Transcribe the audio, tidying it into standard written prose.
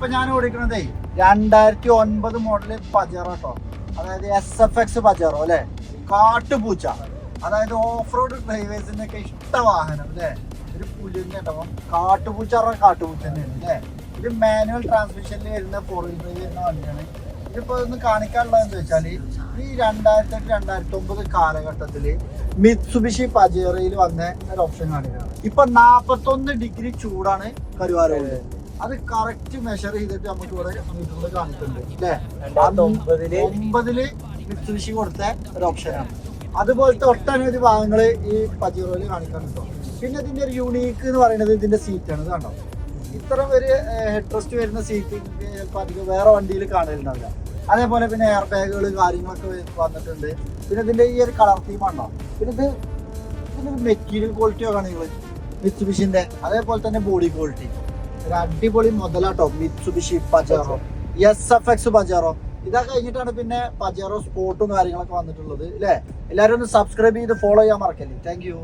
ഇപ്പൊ ഞാൻ ഓടിക്കണതേ 2009 model Pajero കേട്ടോ. അതായത് SFX പജേറോ അല്ലെ, കാട്ടുപൂച്ച. അതായത് ഓഫ് റോഡ് ഡ്രൈവേഴ്സിന്റെ ഒക്കെ ഇഷ്ട വാഹനം അല്ലെ. ഒരു പുലിന്റെ കേട്ടോ, കാട്ടുപൂച്ച കാട്ടുപൂച്ച തന്നെയാണ് അല്ലെ. ഇത് മാനുവൽ ട്രാൻസ്മിഷനിൽ വരുന്ന 4-wheel drive വരുന്ന വണ്ടിയാണ്. ഇതിപ്പോ ഒന്ന് കാണിക്കാനുള്ളതെന്ന് വെച്ചാല് ഈ 2008-2009 കാലഘട്ടത്തില് മിത്സുബിഷി പജേറയിൽ വന്ന ഒരു ഓപ്ഷൻ കാണിക്കുകയാണ്. ഇപ്പൊ 41 ഡിഗ്രി ചൂടാണ് കരുവാരൂരിൽ. അത് കറക്റ്റ് മെഷർ ചെയ്തിട്ട് നമുക്ക് ഇവിടെ മീറ്ററിൽ കാണിക്കുന്നുണ്ട് അല്ലേ. 2009 മിത്സുബിഷി കൊടുത്ത ഒരു ഓപ്ഷനാണ്. അതുപോലത്തെ ഒട്ടനവധി ഭാഗങ്ങള് ഈ പജേറോയിൽ കാണിക്കുന്നുണ്ടോ. പിന്നെ ഇതിന്റെ ഒരു യൂണീക്ക് എന്ന് പറയുന്നത് ഇതിന്റെ സീറ്റാണ്. ഇത് കണ്ടോ, ഇത്തരം ഒരു ഹെഡ് റെസ്റ്റ് വരുന്ന സീറ്റ് ചിലപ്പോൾ അധികം വേറെ വണ്ടിയിൽ കാണലുണ്ടാവില്ല. അതേപോലെ പിന്നെ എയർ ബാഗുകൾ കാര്യങ്ങളൊക്കെ വന്നിട്ടുണ്ട്. പിന്നെ ഇതിന്റെ ഈ ഒരു കളർ തീം ഉണ്ടോ. പിന്നെ ഇതിന്റെ മെറ്റീരിയൽ ക്വാളിറ്റി ഒക്കെ നിങ്ങൾ മിത്സുബിഷിന്റെ അതേപോലെ തന്നെ ബോഡി ക്വാളിറ്റി ഒരു അടിപൊളി മുതലാട്ടോ മിത്സുബിഷി പജേറോ SFX പജേറോ. ഇതൊക്കെ കഴിഞ്ഞിട്ടാണ് പിന്നെ പജേറോ സ്പോർട്ടും കാര്യങ്ങളൊക്കെ വന്നിട്ടുള്ളത് അല്ലേ. എല്ലാവരും ഒന്ന് സബ്സ്ക്രൈബ് ചെയ്ത് ഫോളോ ചെയ്യാൻ മറക്കല്ലേ. Thank you.